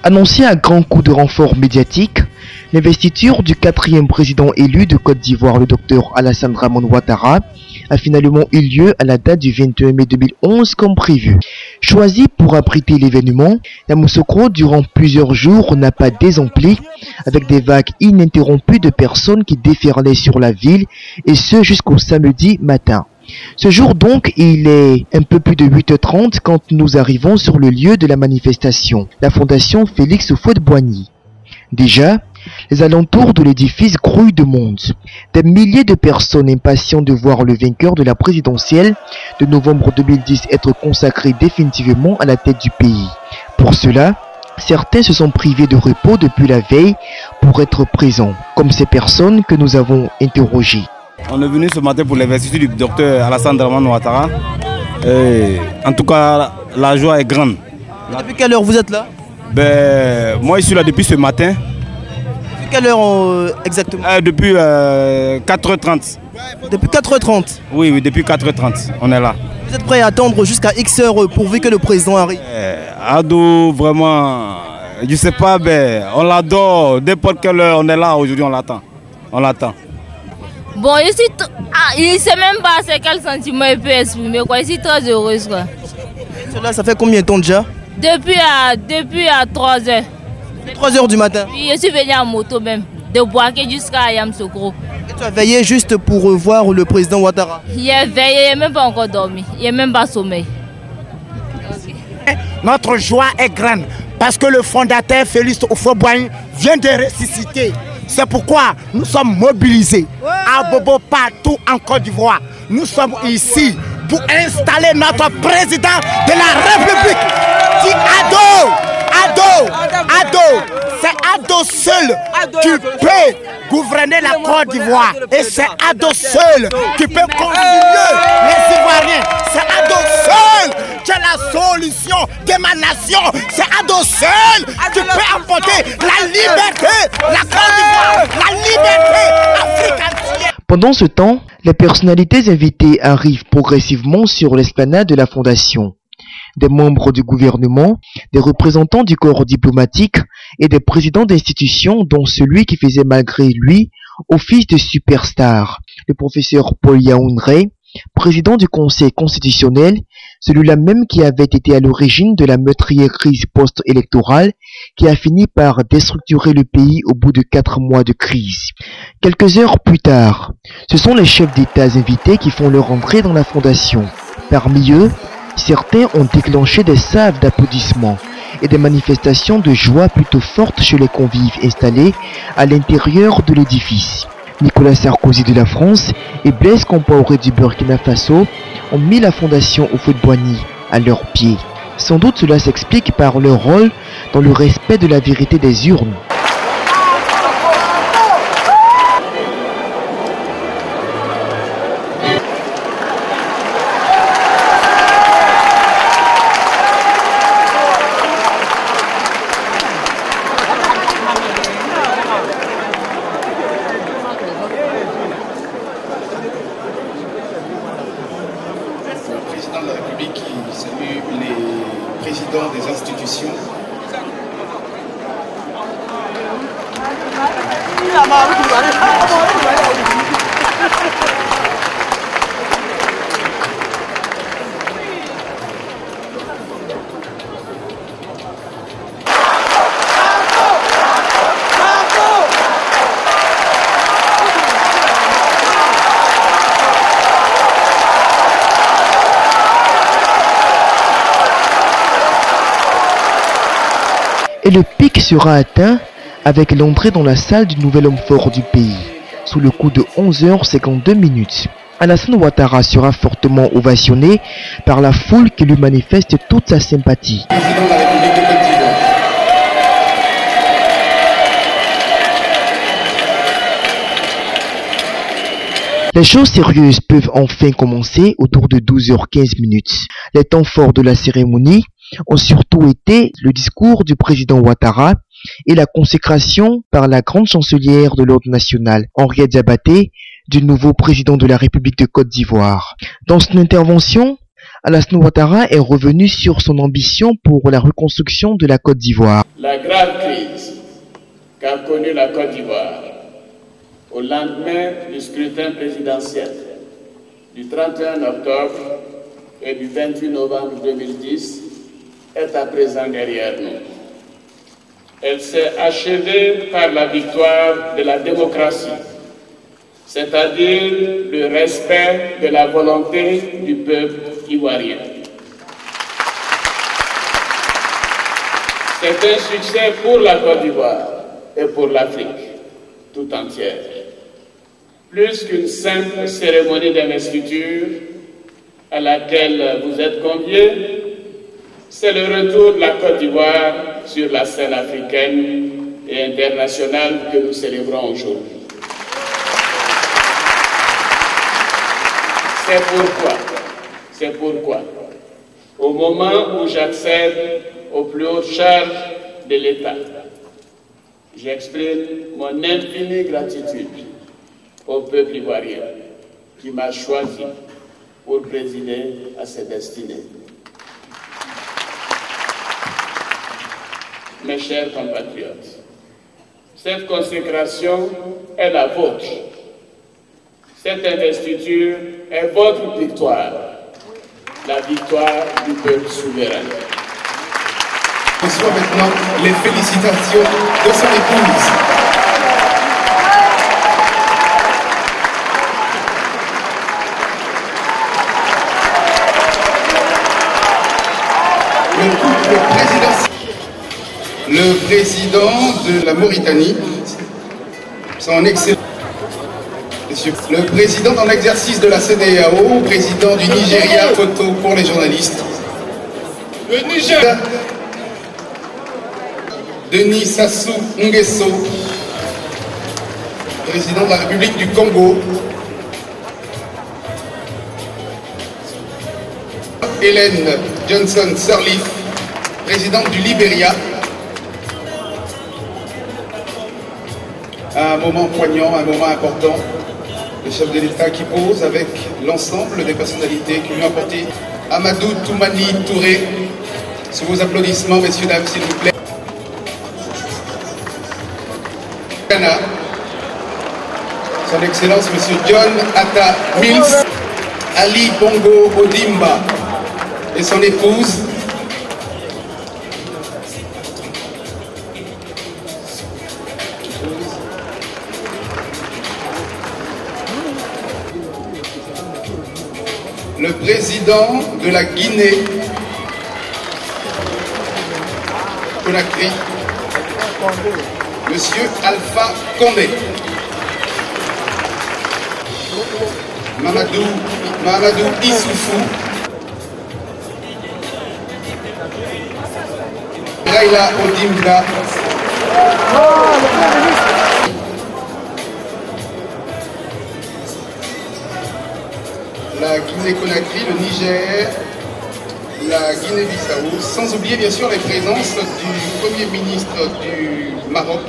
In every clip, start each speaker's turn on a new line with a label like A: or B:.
A: Annoncé à grands coups de renfort médiatique, l'investiture du 4e président élu de Côte d'Ivoire, le Dr Alassane Dramane Ouattara, a finalement eu lieu à la date du 21 mai 2011 comme prévu. Choisi pour abriter l'événement, Yamoussoukro durant plusieurs jours n'a pas désempli avec des vagues ininterrompues de personnes qui déferlaient sur la ville et ce jusqu'au samedi matin. Ce jour donc, il est un peu plus de 8h30 quand nous arrivons sur le lieu de la manifestation, la fondation Félix Houphouët-Boigny. Déjà, les alentours de l'édifice grouillent de monde. Des milliers de personnes impatientes de voir le vainqueur de la présidentielle de novembre 2010 être consacré définitivement à la tête du pays. Pour cela, certains se sont privés de repos depuis la veille pour être présents, comme ces personnes que nous avons interrogées.
B: On est venu ce matin pour l'investiture du docteur Alassane Dramane Ouattara. En tout cas, la joie est grande.
C: Depuis quelle heure vous êtes là?
B: Moi, je suis là depuis ce matin.
C: Depuis quelle heure exactement?
B: Depuis 4h30.
C: Depuis 4h30?
B: Oui, depuis 4h30, on est là.
C: Vous êtes prêt à attendre jusqu'à X heures pourvu que le président arrive?
B: Ado, vraiment, je sais pas, on l'adore. N'importe quelle heure, on est là aujourd'hui, on l'attend. On l'attend.
D: Bon, il ne sait même pas quel sentiment il peut exprimer. Je suis très heureuse. Quoi.
C: Cela, ça fait combien de temps déjà?
D: Depuis à 3h.
C: 3h du matin?
D: Oui, je suis venu en moto même, de Boaké jusqu'à Yamoussoukro.
C: Et tu as veillé juste pour voir le président Ouattara?
D: Il a veillé, il n'a même pas encore dormi, il n'a même pas sommeil. Okay.
E: Notre joie est grande parce que le fondateur Félix Houphouët-Boigny vient de ressusciter. C'est pourquoi nous sommes mobilisés à Bobo, partout en Côte d'Ivoire. Nous sommes ici pour installer notre président de la République. Dit Ado. C'est Ado seul qui peut gouverner la Côte d'Ivoire. Et c'est Ado seul qui peut conduire les Ivoiriens. C'est Ado seul qui est la solution de ma nation. C'est Ado seul qui peut apporter la liberté, la Côte d'Ivoire, la liberté africaine.
A: Pendant ce temps, les personnalités invitées arrivent progressivement sur l'esplanade de la fondation. Des membres du gouvernement, des représentants du corps diplomatique et des présidents d'institutions dont celui qui faisait malgré lui office de superstar, le professeur Paul Yaoundé, président du Conseil constitutionnel, celui-là même qui avait été à l'origine de la meurtrière crise post-électorale qui a fini par déstructurer le pays au bout de 4 mois de crise. Quelques heures plus tard, ce sont les chefs d'État invités qui font leur entrée dans la fondation. Parmi eux, certains ont déclenché des salves d'applaudissements et des manifestations de joie plutôt fortes chez les convives installés à l'intérieur de l'édifice. Nicolas Sarkozy de la France et Blaise Compaoré du Burkina Faso ont mis la fondation Houphouët-Boigny à leurs pieds. Sans doute cela s'explique par leur rôle dans le respect de la vérité des urnes.
F: Président de la République qui salue les présidents des institutions.
A: Et le pic sera atteint avec l'entrée dans la salle du nouvel homme fort du pays, sous le coup de 11h52. Alassane Ouattara sera fortement ovationné par la foule qui lui manifeste toute sa sympathie.
F: Président de la République de Côte d'Ivoire.
A: Les choses sérieuses peuvent enfin commencer autour de 12h15. Les temps forts de la cérémonie ont surtout été le discours du président Ouattara et la consécration par la grande chancelière de l'ordre national, Henriette Diabaté, du nouveau président de la République de Côte d'Ivoire. Dans son intervention, Alassane Ouattara est revenu sur son ambition pour la reconstruction de la Côte d'Ivoire.
G: La grave crise qu'a connue la Côte d'Ivoire au lendemain du scrutin présidentiel du 31 octobre et du 28 novembre 2010 est à présent derrière nous. Elle s'est achevée par la victoire de la démocratie, c'est-à-dire le respect de la volonté du peuple ivoirien. C'est un succès pour la Côte d'Ivoire et pour l'Afrique tout entière. Plus qu'une simple cérémonie d'investiture à laquelle vous êtes conviés, c'est le retour de la Côte d'Ivoire sur la scène africaine et internationale que nous célébrons aujourd'hui. C'est pourquoi, au moment où j'accède aux plus hautes charges de l'État, j'exprime mon infinie gratitude au peuple ivoirien qui m'a choisi pour présider à ses destinées. Mes chers compatriotes, cette consécration est la vôtre. Cette investiture est votre victoire, la victoire du peuple souverain.
F: Je reçois maintenant les félicitations de son épouse. Le couple présidentiel. Le président de la Mauritanie, son excellence, le président en exercice de la CEDEAO, président du Nigeria, photo pour les journalistes. Le Niger. Denis Sassou Nguesso, président de la République du Congo. Hélène Johnson Sirleaf, présidente du Libéria. Un moment poignant, un moment important. Le chef de l'État qui pose avec l'ensemble des personnalités qui lui ont apporté. Amadou Toumani Touré, sous vos applaudissements, messieurs, dames, s'il vous plaît. Son Excellence, Monsieur John Atta Mills, Ali Bongo Odimba et son épouse, le président de la Guinée, Conakry, Monsieur Alpha Condé, Mamadou Issoufou, Raila Odinga, la Guinée-Conakry, le Niger, la Guinée-Bissau, sans oublier bien sûr les présences du Premier ministre du Maroc,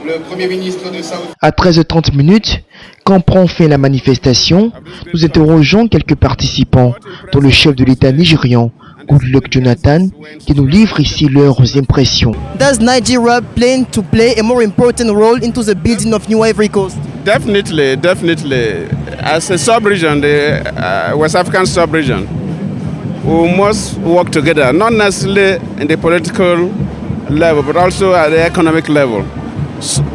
F: le Premier ministre de Saoudi.
A: À 13h30, quand prend fin la manifestation, nous interrogeons quelques participants, dont le chef de l'État nigérian, Goodluck Jonathan, qui nous livre ici leurs impressions.
C: Does Nigeria plan to play a more important role into the building of New Ivory Coast?
H: Definitely. As a sub-region, the West African sub-region, we must work together, not necessarily in the political level, but also at the economic level.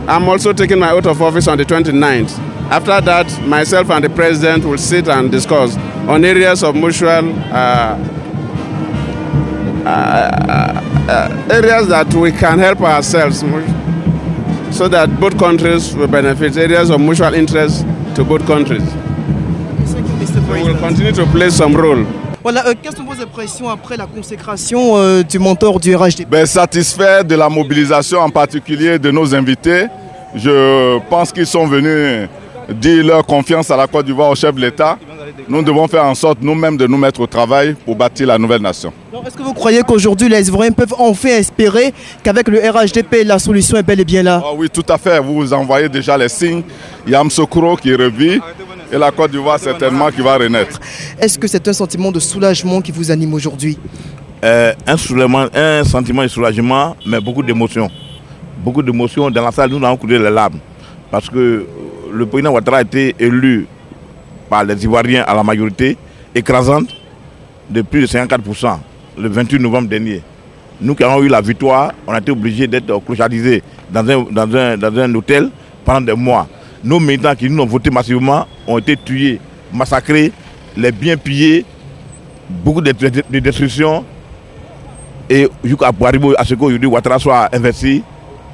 H: I'm also taking my oath of office on the 29th. After that, myself and the President will sit and discuss on areas of mutual areas that we can help ourselves so that both countries will benefit, areas of mutual interest to both countries. We will continue to play some role.
C: Voilà, quelles sont vos impressions après la consécration du mentor du RHDP?
I: Satisfait de la mobilisation en particulier de nos invités. Je pense qu'ils sont venus dire leur confiance à la Côte d'Ivoire au chef de l'État Nous devons faire en sorte nous-mêmes de nous mettre au travail pour bâtir la nouvelle nation.
C: Est-ce que vous croyez qu'aujourd'hui les Ivoiriens peuvent enfin espérer qu'avec le RHDP la solution est bel et bien là?
I: Oh oui, tout à fait. Vous envoyez déjà les signes. Il y a Msokro qui revit et la Côte d'Ivoire certainement qui va renaître.
C: Est-ce que c'est un sentiment de soulagement qui vous anime aujourd'hui?
J: Un sentiment de soulagement, mais beaucoup d'émotions. Beaucoup d'émotions. Dans la salle, nous avons coulé les larmes. Parce que le président Ouattara a été élu par les Ivoiriens à la majorité écrasante de plus de 54% le 28 novembre dernier. Nous qui avons eu la victoire, on a été obligés d'être clochardisés dans un hôtel pendant des mois. Nos militants qui nous ont voté massivement ont été tués, massacrés, les biens pillés, beaucoup de destructions. Et jusqu'à Boaribo, à ce qu'aujourd'hui Ouattara soit investi,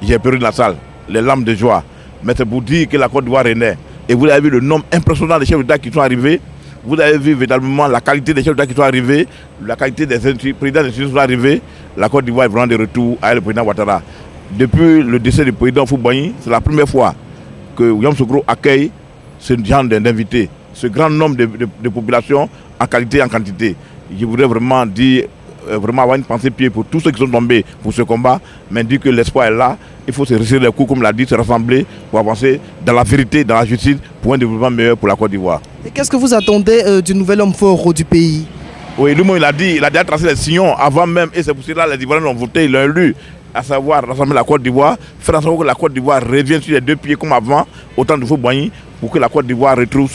J: j'ai perdu de la salle, les larmes de joie. Mais c'est pour dire que la Côte d'Ivoire renaît. Et vous avez vu le nombre impressionnant de chefs d'État qui sont arrivés. Vous avez vu véritablement la qualité des chefs d'État qui sont arrivés, la qualité des présidents des qui sont arrivés. La Côte d'Ivoire est vraiment de retour avec le président Ouattara. Depuis le décès du président Houphouët-Boigny, c'est la première fois que William Sokro accueille ce genre d'invités, ce grand nombre de populations en qualité et en quantité. Je voudrais vraiment dire, vraiment avoir une pensée pied pour tous ceux qui sont tombés pour ce combat, mais dire que l'espoir est là. Il faut se resserrer les coups, comme l'a dit, se rassembler pour avancer dans la vérité, dans la justice, pour un développement meilleur pour la Côte d'Ivoire.
C: Et qu'est-ce que vous attendez du nouvel homme fort du pays?
J: Oui, lui-même il a déjà tracé les sillons avant même, et c'est pour cela que les Ivoiriens l'ont voté, ils l'ont élu, à savoir rassembler la Côte d'Ivoire, faire en sorte que la Côte d'Ivoire revienne sur les deux pieds comme avant, au temps de Houphouët-Boigny, pour que la Côte d'Ivoire retrouve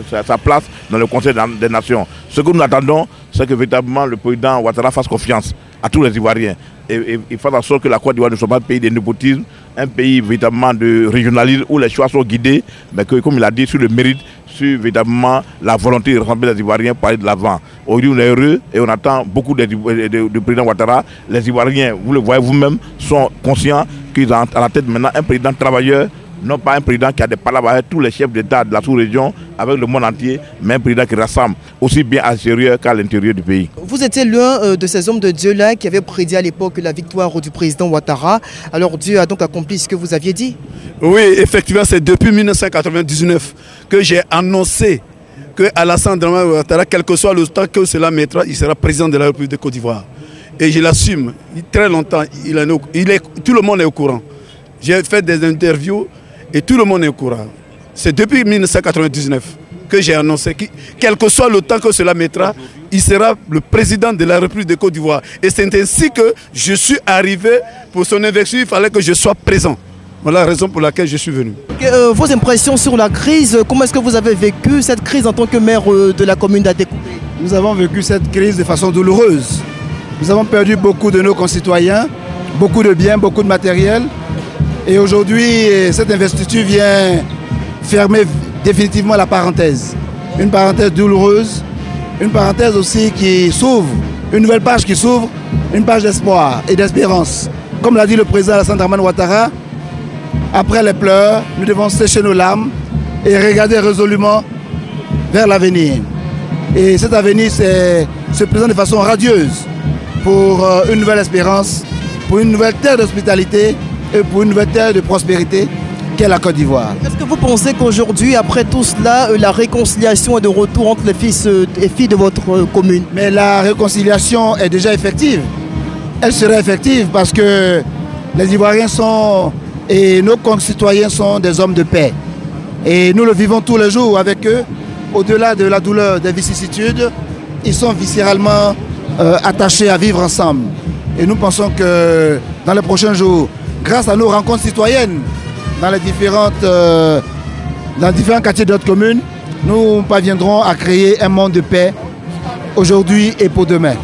J: sa place dans le Conseil des Nations. Ce que nous attendons, c'est que véritablement le président Ouattara fasse confiance à tous les Ivoiriens. Et il faut en sorte que la Côte d'Ivoire ne soit pas un pays de népotisme, un pays véritablement de régionalisme où les choix sont guidés, mais que, comme il a dit, sur le mérite, sur véritablement la volonté de rassembler les Ivoiriens pour aller de l'avant. Aujourd'hui, on est heureux et on attend beaucoup du président Ouattara. Les Ivoiriens, vous le voyez vous-même, sont conscients qu'ils ont à la tête maintenant un président travailleur, non pas un président qui a des palabres avec tous les chefs d'État de la sous-région, avec le monde entier, mais un président qui rassemble aussi bien à l'extérieur qu'à l'intérieur du pays.
C: Vous étiez l'un de ces hommes de Dieu-là qui avait prédit à l'époque la victoire du président Ouattara. Alors Dieu a donc accompli ce que vous aviez dit?
K: Oui, effectivement, c'est depuis 1999 que j'ai annoncé que Alassane Dramane Ouattara, quel que soit le temps que cela mettra, il sera président de la République de Côte d'Ivoire. Et je l'assume, très longtemps, tout le monde est au courant. J'ai fait des interviews et tout le monde est au courant. C'est depuis 1999 que j'ai annoncé que, quel que soit le temps que cela mettra, il sera le président de la République de Côte d'Ivoire. Et c'est ainsi que je suis arrivé pour son investiture, il fallait que je sois présent. Voilà la raison pour laquelle je suis venu.
C: Vos impressions sur la crise, comment est-ce que vous avez vécu cette crise en tant que maire de la commune d'Adékoubé?
L: Nous avons vécu cette crise de façon douloureuse. Nous avons perdu beaucoup de nos concitoyens, beaucoup de biens, beaucoup de matériel. Et aujourd'hui, cette investiture vient fermer définitivement la parenthèse. Une parenthèse douloureuse, une parenthèse aussi qui s'ouvre, une nouvelle page qui s'ouvre, une page d'espoir et d'espérance. Comme l'a dit le président Alassane Dramane Ouattara, après les pleurs, nous devons sécher nos larmes et regarder résolument vers l'avenir. Et cet avenir se présente de façon radieuse pour une nouvelle espérance, pour une nouvelle terre d'hospitalité et pour une nouvelle terre de prospérité qu'est la Côte d'Ivoire.
C: Est-ce que vous pensez qu'aujourd'hui, après tout cela, la réconciliation est de retour entre les fils et filles de votre commune?
L: Mais la réconciliation est déjà effective. Elle sera effective parce que les Ivoiriens et nos concitoyens sont des hommes de paix. Et nous le vivons tous les jours avec eux. Au-delà de la douleur des vicissitudes, ils sont viscéralement attachés à vivre ensemble. Et nous pensons que dans les prochains jours, grâce à nos rencontres citoyennes dans les différents quartiers de notre commune, nous parviendrons à créer un monde de paix aujourd'hui et pour demain.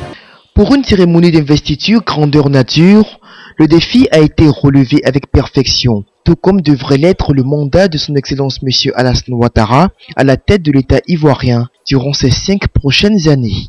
A: Pour une cérémonie d'investiture grandeur nature, le défi a été relevé avec perfection, tout comme devrait l'être le mandat de son Excellence M. Alassane Ouattara à la tête de l'État ivoirien durant ces 5 prochaines années.